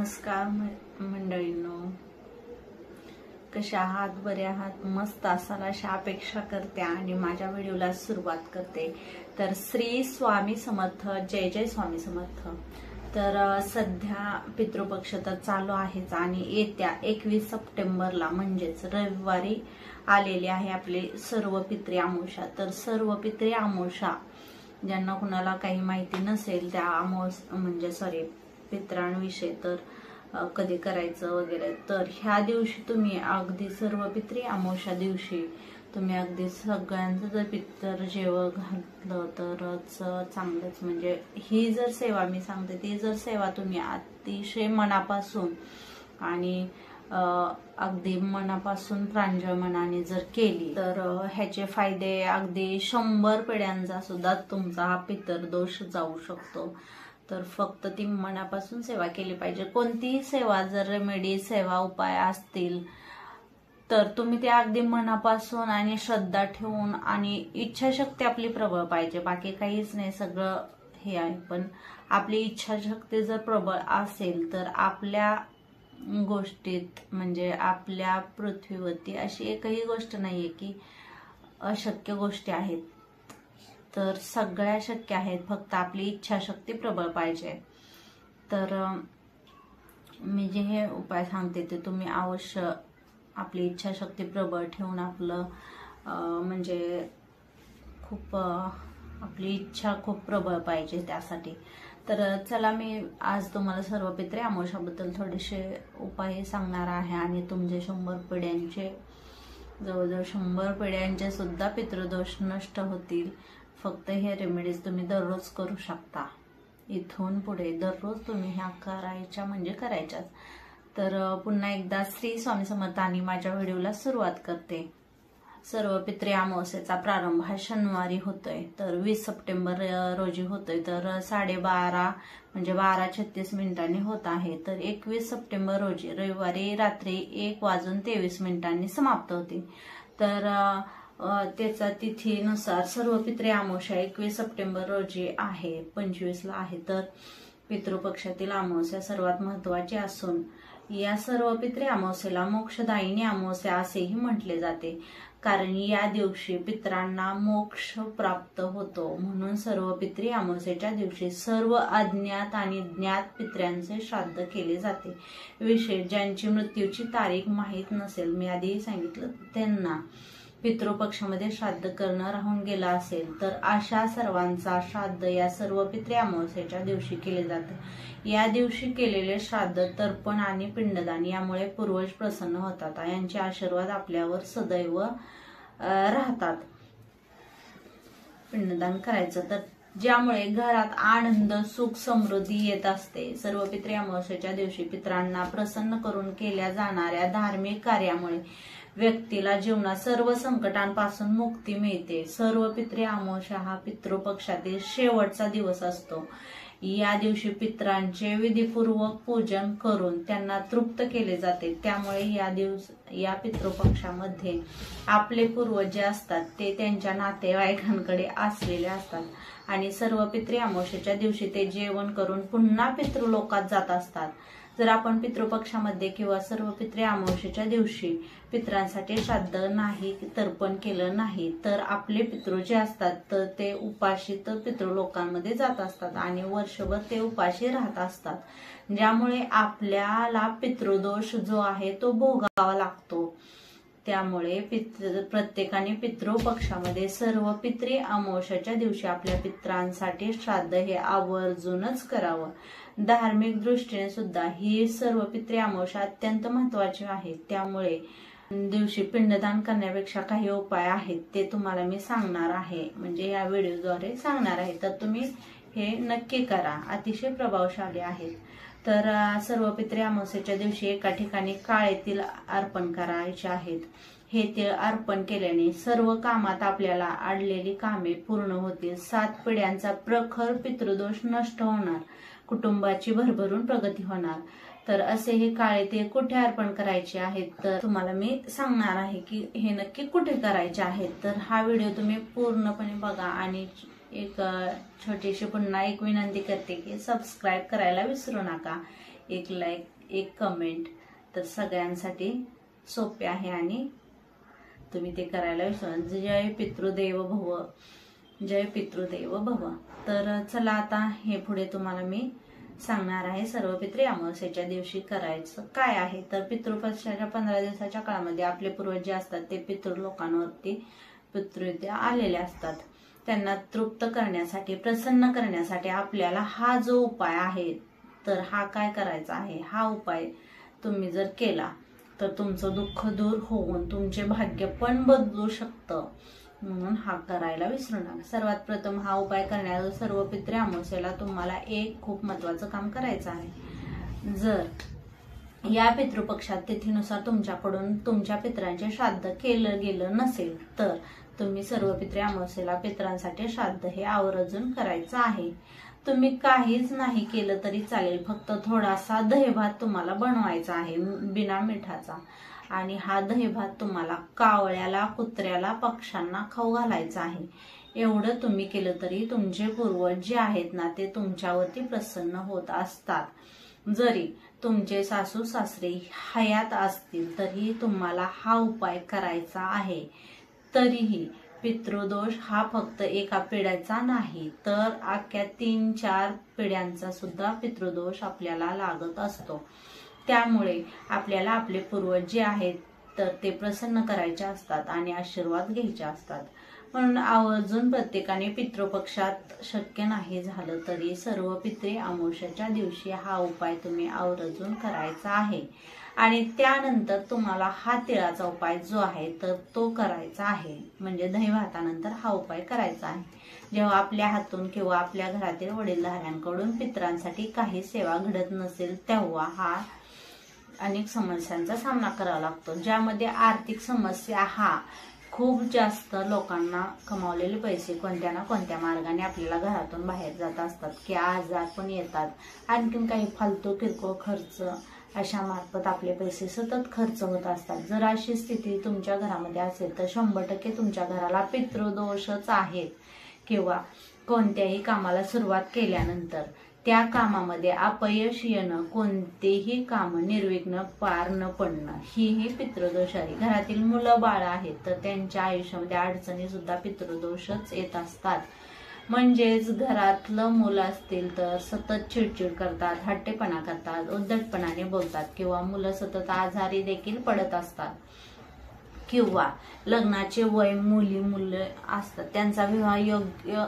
नमस्कार मंडळींनो, कशा आहात? बरे आहात? मस्त असाल अशा अपेक्षा करते आणि माझ्या व्हिडिओला सुरुवात करते। तर श्री स्वामी समर्थ, जय जय स्वामी समर्थ। तर सध्या पितृपक्ष तर चालू आहेच आणि येत्या 21 सप्टेंबरला म्हणजेच रविवारी आलेली आहे आपली सर्व पित्री अमावस्या। तर सर्व पित्री अमावस्या ज्यांना कुणाला काही माहिती नसेल त्या पित्रांविषयी तर कधी करायचं वगैरे, तर ह्या दिवशी तुम्ही अगदी सर्व पित्री अमावस्या दिवशी तुम्ही अगदी सगळ्यांचं जर पितर जेवण घातलं तरच चांगलंच। म्हणजे ही जर सेवा मी सांगते ती जर सेवा तुम्ही अतिशय मनापासून आणि अगदी मनापासून प्रांजळ मनाने जर केली तर ह्याचे फायदे अगदी 100 पिढ्यांचा सुद्धा तुमचा हा पितर दोष जाऊ शकतो। तर फक्त ती मनापासून सेवा केली पाहिजे। कोणतीही सेवा जर रेमेडी सेवा उपाय असतील तर तुम्ही ते अगदी मनापासून आणि श्रद्धा ठेवून आणि इच्छाशक्ती आपली प्रबळ पाहिजे, बाकी काहीच नाही, सगळं हे आहे। पण आपली इच्छाशक्ती जर प्रबळ असेल तर आपल्या गोष्टीत म्हणजे आपल्या पृथ्वीवरती अशी एकही गोष्ट नाहीये की अशक्य गोष्टी आहेत, तर सगळ्या शक्य आहेत, फक्त आपली इच्छाशक्ती प्रबळ पाहिजे। तर मी जे हे उपाय सांगते ते तुम्ही अवश्य आपली इच्छाशक्ती प्रबळ ठेवून आपलं म्हणजे खूप आपली इच्छा खूप प्रबळ पाहिजे त्यासाठी। तर चला मी आज तुम्हाला सर्व पित्री अमावस्याबद्दल थोडेसे उपाय सांगणार आहे आणि तुमचे 100 पिढ्यांचे जवळजवळ 100 पिढ्यांचे सुद्धा पितृदोष नष्ट होतील। फक्त हे रेमेडीज तुम्ही दररोज करू शकता। इथून पुढे दररोज तुम्ही ह्या करायच्या म्हणजे करायच्याच। तर पुन्हा एकदा श्री स्वामी समर्थ आणि माझ्या व्हिडिओला सुरुवात करते। सर्व पित्री अमावस्येचा प्रारंभ हा शनिवारी होतोय, तर 20 सप्टेंबर रोजी होतोय, तर 12:30 म्हणजे 12:36 होत आहे। तर 21 सप्टेंबर रोजी रविवारी रात्री 1:23 समाप्त होते। तर त्याचा तिथीनुसार सर्व पित्री अमावस्या 21 सप्टेंबर रोजी आहे, 25 ला आहे। तर पितृपक्षातील अमावस्या सर्वात महत्वाची असून या सर्व पित्री अमावस्येला मोक्षदायिनी अमावस्या असेही म्हटले जाते, कारण या दिवशी पितरांना मोक्ष प्राप्त होतो। म्हणून सर्व पित्री अमावस्येच्या दिवशी सर्व अज्ञात आणि ज्ञात पित्र्यांचे श्राद्ध केले जाते। विशेष ज्यांची मृत्यूची तारीख माहीत नसेल, मी आधी सांगितलं, त्यांना पितृपक्षामध्ये श्राद्ध करणं राहून गेलं असेल तर अशा सर्वांचा श्राद्ध या सर्व पित्री अमावस्येच्या दिवशी केले जाते। या दिवशी केलेले श्राद्ध, तर्पण आणि पिंडदान यामुळे पूर्वज प्रसन्न होतात, यांचे आशीर्वाद आपल्यावर सदैव राहतात। पिंडदान करायचं तर ज्यामुळे घरात आनंद सुख समृद्धी येत असते। सर्व पित्री अमावस्येच्या दिवशी पितरांना प्रसन्न करून केल्या जाणाऱ्या धार्मिक कार्यामुळे व्यक्तीला जीवनात सर्व संकटांपासून मुक्ती मिळते। सर्व पित्री अमावस्या हा पितृपक्षातील शेवटचा दिवस असतो। या दिवशी पितरांचे विधीपूर्वक पूजन करून त्यांना तृप्त केले जाते। त्यामुळे या पितृपक्षामध्ये आपले पूर्वज जे असतात ते त्यांच्या नातेवाईकांकडे असलेले असतात आणि सर्व पित्री अमावस्येच्या दिवशी ते जेवण करून पुन्हा पितृलोकात जात असतात। जर आपण पितृपक्षामध्ये किंवा सर्व पित्री अमावस्येच्या दिवशी पितरांसाठी श्राद्ध नाही, तर्पण केलं नाही तर आपले पितृ जे असतात तर ते उपाशी तर पितृलोकांमध्ये जात असतात आणि वर्षभर ते उपाशी राहत असतात, ज्यामुळे आपल्याला पितृदोष जो आहे तो भोगावा लागतो। त्यामुळे प्रत्येकाने पितृपक्षामध्ये सर्व पित्री अमावस्येच्या दिवशी आपल्या पितरांसाठी श्राद्ध हे आवर्जूनच करावं। धार्मिक दृष्टीने सुद्धा ही सर्व पित्री अमावस्या अत्यंत महत्वाची आहे। त्यामुळे दिवशी पिंडदान करण्यापेक्षा काही उपाय आहेत ते तुम्हाला मी सांगणार आहे, म्हणजे या व्हिडिओद्वारे सांगणार आहे, तर तुम्ही हे नक्की करा, अतिशय प्रभावशाली आहेत। तर सर्व पित्री अमावस्येच्या दिवशी एका ठिकाणी काळे तिळ अर्पण करायचे आहेत। हे तिळ अर्पण केल्याने सर्व कामात आपल्याला अडलेली कामे पूर्ण होतील, 7 पिढ्यांचा प्रखर पितृदोष नष्ट होणार, कुटुंबाची भरभरून प्रगती होणार। तर असे हे काळे तिळ कुठे अर्पण करायचे आहेत तर तुम्हाला मी सांगणार आहे की हे नक्की कुठे करायचे आहेत। तर हा व्हिडिओ तुम्ही पूर्णपणे बघा आणि एक छोटीशी पुन्हा एक विनंती करते की सबस्क्राईब करायला विसरू नका। एक लाईक एक कमेंट, तर सगळ्यांसाठी सोपे आहे आणि तुम्ही ते करायला विसरू नका. जय पितृदेव भव, जय पितृदेव भव. तर चला आता हे पुढे तुम्हाला मी सांगणार आहे सर्व पितृ अमावस्येच्या दिवशी करायचं काय आहे. तर पितृपक्षाच्या 15 दिवसाच्या काळामध्ये आपले पूर्वज जे असतात ते पितृ लोकांवरती पितृत्व आलेले असतात. त्यांना तृप्त करण्यासाठी, प्रसन्न करण्यासाठी आपल्याला हा जो उपाय आहे तर हा काय करायचा आहे. हा उपाय तुम्ही जर केला तर तुमचं दुःख दूर होऊन तुमचे भाग्य पण बदलू शकतं, म्हणून हा करायला विसरू नका. सर्वात प्रथम हा उपाय करण्याचा सर्व पितृ अमावस्येला तुम्हाला एक खूप महत्वाचं काम करायचं आहे. जर या पितृपक्षात तिथीनुसार तुमच्याकडून तुमच्या पितरांचे श्राद्ध केलं गेलं नसेल तर तुम्ही सर्व पितृ अमावस्येला पितरांसाठी श्राद्ध हे आवर्जून करायचं आहे. तुम्ही काहीच नाही केलं तरी चालेल, फक्त थोडासा दहीभात तुम्हाला बनवायचा आहे बिना मिठाचा, आणि हा दहीभात तुम्हाला कावळ्याला, कुत्र्याला, पक्ष्यांना खाऊ घालायचा आहे. एवढं तुम्ही केलं तरी तुमचे पूर्वज जे आहेत ना ते तुमच्यावरती प्रसन्न होत असतात. जरी तुमचे सासू सासरे हयात असतील तरी तुम्हाला हा उपाय करायचा आहे. तरीही पितृदोष हा फक्त एका पिढ्याचा नाही तर अख्ख्या 3-4 पिढ्यांचा सुद्धा पितृदोष आपल्याला लागत असतो. त्यामुळे आपल्याला आपले पूर्वज जे आहेत तर ते प्रसन्न करायचे असतात आणि आशीर्वाद घ्यायचे असतात. म्हणून आवर्जून प्रत्येकाने पितृपक्षात शक्य नाही झालं तरी सर्व पितृ अमावस्येच्या दिवशी हा उपाय तुम्ही आवर्जून करायचा आहे. आणि त्यानंतर तुम्हाला हा तिळाचा उपाय जो आहे तर तो करायचा आहे. म्हणजे दहीभातानंतर हा उपाय करायचा आहे. जेव्हा आपल्या हातून किंवा आपल्या घरातील वडीलधाऱ्यांकडून पितरांसाठी काही सेवा घडत नसेल तेव्हा हा अनेक समस्यांचा सामना करावा लागतो, ज्यामध्ये आर्थिक समस्या हा खूप जास्त लोकांना कमावलेले पैसे कोणत्या ना कोणत्या मार्गाने आपल्याला घरातून बाहेर जात असतात, की आजार पण येतात, आणखीन काही फालतू किरकोळ खर्च अशा मार्फत आपले पैसे सतत खर्च होत असतात. जर अशी स्थिती तुमच्या घरामध्ये असेल तर 100% तुमच्या घराला पितृदोषच आहेत, किंवा कोणत्याही कामाला सुरुवात केल्यानंतर त्या कामामध्ये अपयश येणं, कोणतेही काम निर्विघ्न पार न पडणं ही पितृदोष आहे. घरातील मुलं बाळ आहेत तर त्यांच्या आयुष्यामध्ये अडचणी सुद्धा पितृदोषच येत असतात. म्हणजेच घरातलं मुलं असतील तर सतत चिडचिड करतात, हट्टेपणा करतात, उद्धटपणाने बोलतात, किंवा मुलं सतत आजारी देखील पडत असतात, किंवा लग्नाचे वय मुलं असतात त्यांचा विवाह योग्य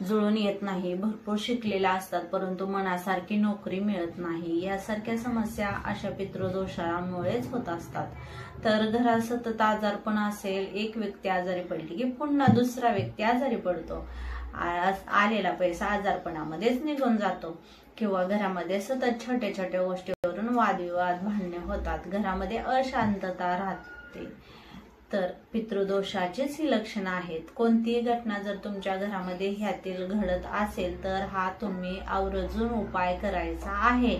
जुळून येत नाही, भरपूर शिकलेला असतात परंतु मनासारखी नोकरी मिळत नाही. यासारख्या समस्या अशा पितृदोषामुळेच होत असतात. तर घरात सतत आजारपण असेल, एक व्यक्ती आजारी पडली की पुन्हा दुसरा व्यक्ती आजारी पडतो, आलेला पैसा आजारपणामध्येच निघून जातो, किंवा घरामध्ये सतत छोट्या छोट्या गोष्टीवरून वादविवाद, भांडणे होतात, घरामध्ये अशांतता राहते. तर पितृदोषाचीच ही लक्षणं आहेत. कोणतीही घटना जर तुमच्या घरामध्ये ह्यातील घडत असेल तर हा तुम्ही आवर्जून उपाय करायचा आहे.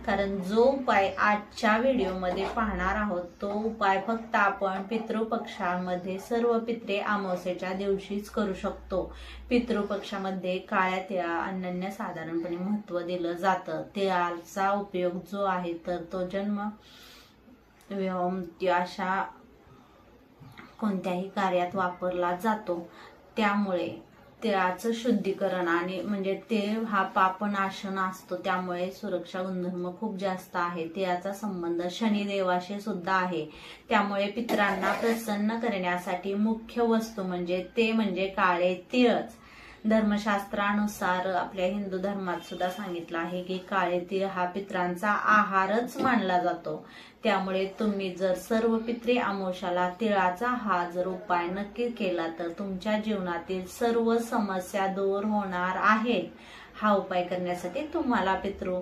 कारण जो उपाय आजच्या व्हिडिओमध्ये पाहणार आहोत तो उपाय फक्त आपण पितृपक्षामध्ये सर्व पितृ अमावस्येच्या दिवशीच करू शकतो. पितृपक्षामध्ये काळ्या तिळाला अनन्यसाधारणपणे महत्त्व दिलं जातं. तिळाचा उपयोग जो आहे तर तो जन्म, विवाह, मृत्यू अशा कोणत्याही कार्यात वापरला जातो. त्यामुळे तिळाचं शुद्धीकरण आणि म्हणजे तीळ हा पापनाशन असतो, त्यामुळे सुरक्षा गुणधर्म खूप जास्त आहे. तिळाचा संबंध शनिदेवाशी सुद्धा आहे. त्यामुळे पितरांना प्रसन्न करण्यासाठी मुख्य वस्तू म्हणजे काळे तिळच. धर्मशास्त्रानुसार आपल्या हिंदू धर्मात सुद्धा सांगितलं आहे की काळे तीळ हा पितरांचा आहारच मानला जातो. त्यामुळे तुम्ही जर सर्व पितृ अमावस्येला तिळाचा हा जर उपाय नक्की केला तर तुमच्या जीवनातील सर्व समस्या दूर होणार आहेत. हा उपाय करण्यासाठी तुम्हाला पितृ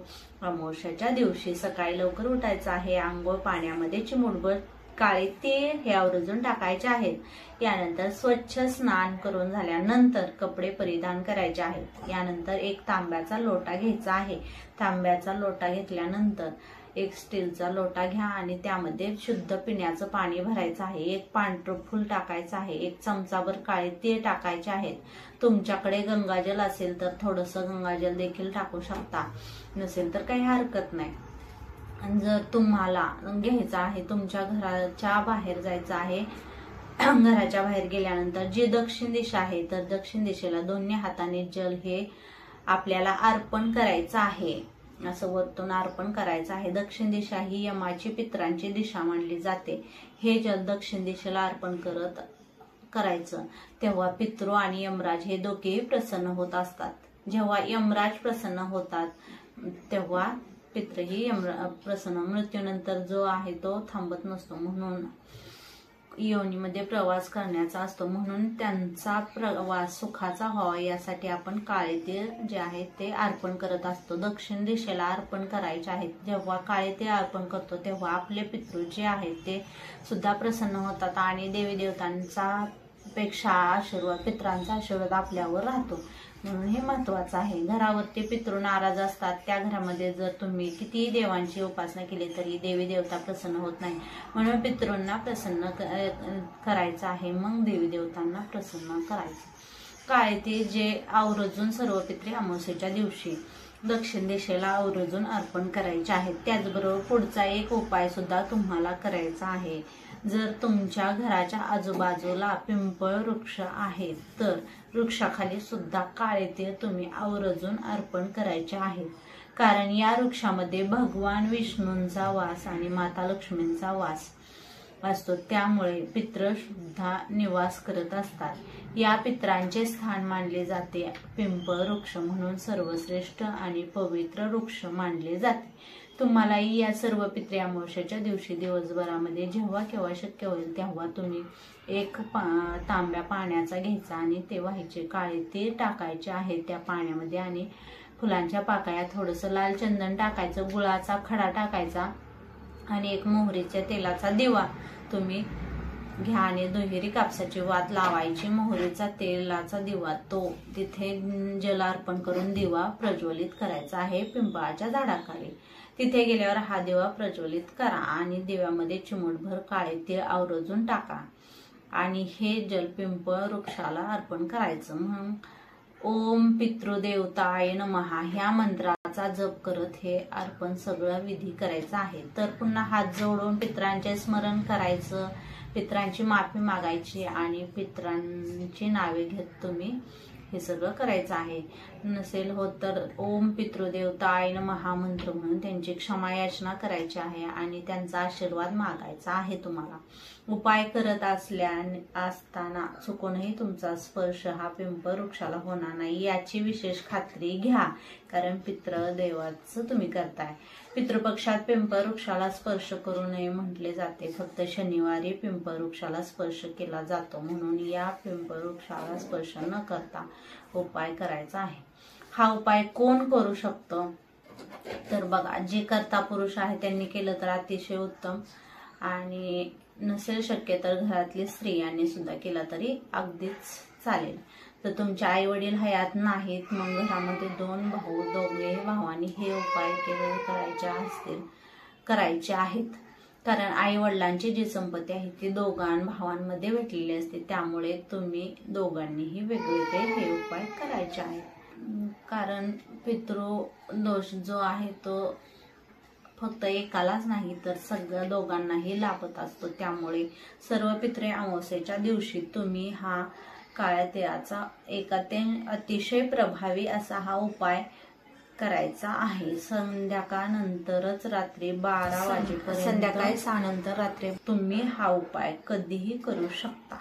अमावस्येच्या दिवशी सकाळी लवकर उठायचं आहे. आंघोळ पाण्यामध्ये चिमूटभर काळे तीळ हे आवर्जून टाकायचे आहेत. यानंतर स्वच्छ स्नान करून झाल्यानंतर कपडे परिधान करायचे आहेत. यानंतर एक तांब्याचा लोटा घ्यायचा आहे. तांब्याचा लोटा घेतल्यानंतर एक स्टीलचा लोटा घ्या आणि त्यामध्ये शुद्ध पिण्याचं पाणी भरायचं आहे. एक पांढरं फूल टाकायचं आहे. एक चमचाभर काळे तीळ टाकायचे आहेत. तुमच्याकडे गंगाजल असेल तर थोडंसं गंगाजल देखील टाकू शकता, नसेल तर काही हरकत नाही. जर तुम्हाला घ्यायचा आहे, तुमच्या घराच्या बाहेर जायचं आहे, घराच्या बाहेर गेल्यानंतर जी दक्षिण दिशा आहे तर दक्षिण दिशेला दोन्ही हाताने जल हे आपल्याला अर्पण करायचं आहे, असं वरतून अर्पण करायचं आहे। दक्षिण दिशा ही यमाची पित्रांची दिशा मानली जाते। हे जल दक्षिण दिशेला अर्पण करायचं, तेव्हा पितृ आणि यमराज हे दोघेही प्रसन्न होत असतात। जेव्हा यमराज प्रसन्न होतात तेव्हा पितृही प्रसन्न, मृत्यूनंतर जो आहे तो थांबत नसतो, म्हणून योनीमध्ये प्रवास करण्याचा असतो, म्हणून त्यांचा प्रवास सुखाचा व्हावा यासाठी आपण काळे तीळ जे आहे ते अर्पण करत असतो। दक्षिण दिशेला अर्पण करायचे आहेत। जेव्हा काळे तीळ अर्पण करतो तेव्हा आपले पितृ जे आहेत ते सुद्धा प्रसन्न होतात आणि देवी देवतांचा पेक्षा आशीर्वाद, पितरांचा आशीर्वाद आपल्यावर राहतो, म्हणून हे महत्वाचं आहे। घरावरती पितृ नाराज असतात, त्या घरामध्ये जर तुम्ही कितीही देवांची उपासना केली तरी देवी देवता प्रसन्न होत नाही, म्हणून पितृंना प्रसन्न करायचं आहे, मग देवी देवतांना प्रसन्न करायचं। काळे तीळ जे आवर्जून सर्व पितृ अमावस्येच्या दिवशी दक्षिण दिशेला आवर्जून अर्पण करायचे आहेत। त्याचबरोबर पुढचा एक उपाय सुद्धा तुम्हाला करायचा आहे। जर तुमच्या घराच्या आजूबाजूला पिंपळ वृक्ष आहेत तर वृक्षाखाली सुद्धा काळे तीळ तुम्ही आवर्जून अर्पण करायचे आहेत, कारण या वृक्षामध्ये भगवान विष्णूंचा वास आणि माता लक्ष्मींचा वास असतो, त्यामुळे पितृ सुद्धा निवास करत असतात। या पितरांचे स्थान मानले जाते पिंपळ वृक्ष, म्हणून सर्वश्रेष्ठ आणि पवित्र वृक्ष मानले जाते। तुम्हालाही या सर्व पितृ अमावस्येच्या दिवशी दिवसभरामध्ये जेव्हा केव्हा शक्य होईल तेव्हा तुम्ही एक तांब्या पाण्याचा घ्यायचा आणि ते व्हायचे, काळे तीळ टाकायचे आहे त्या पाण्यामध्ये आणि फुलांच्या पाकळ्या, थोडंसं लाल चंदन टाकायचं, गुळाचा खडा टाकायचा आणि एक मोहरीच्या तेलाचा दिवा तुम्ही घ्या आणि दुहेरी कापसाची वात लावायची। मोहरीचा तेलाचा दिवा तो तिथे जल अर्पण करून दिवा प्रज्वलित करायचा आहे पिंपळाच्या झाडाखाली। तिथे गेल्यावर हा दिवा प्रज्वलित करा आणि दिव्यामध्ये चिमूटभर काळे तीळ आवर्जून टाका आणि हे जल पिंपळ वृक्षाला अर्पण करायचं। मग ओम पितृदेवताय नमः ह्या मंत्राचा जप करत हे अर्पण सगळं विधी करायचं आहे। तर पुन्हा हात जोडून पितरांचे स्मरण करायचं, पितरांची माफी मागायची आणि पितरांची नावे घेत तुम्ही हे सगळं करायचं आहे। नसेल होत तर ओम पितृदेवताय नमः मंत्र म्हणून त्यांची क्षमा याचना करायची आहे आणि त्यांचा आशीर्वाद मागायचा आहे। तुम्हाला उपाय करत असताना चुकूनही तुमचा स्पर्श हा पिंपळ वृक्षाला होणार नाही याची विशेष खात्री घ्या, कारण पितृदेवाचं तुम्ही करताय। पितृपक्षात पिंपळ वृक्षाला स्पर्श करू नये म्हटले जाते, फक्त शनिवारी पिंपळ वृक्षाला स्पर्श केला जातो, म्हणून या पिंपळ वृक्षाला स्पर्श न करता उपाय करायचा आहे। हा उपाय कोण करू शकतो तर बघा, जे कर्ता पुरुष आहे त्यांनी केलं तर अतिशय उत्तम, आणि नसेल शक्य तर घरातली स्त्रियांनी सुद्धा केला तरी अगदीच चालेल। तर तुमचे आई वडील हयात नाहीत, मग घरामध्ये दोन भाऊ, दोघे भावांनी हे उपाय करायचे आहेत, कारण आई वडिलांची जी संपत्ती आहे ती दोघां भावांमध्ये भेटलेली असते, त्यामुळे तुम्ही दोघांनीही वेगवेगळे हे उपाय करायचे आहेत। कारण पितृ दोष जो आहे तो फक्त एकालाच नाही तर सगळ्या दोघांनाही लाभत असतो, त्यामुळे सर्व पितृ अमावस्येच्या दिवशी तुम्ही हा काळ्या तिळाचा अतिशय प्रभावी असा हा उपाय करायचा आहे। संध्याकाळनंतरच रात्री 12 वाजेपर्यंत, संध्याकाळी 6 नंतर रात्री तुम्ही हा उपाय कधीही करू शकता।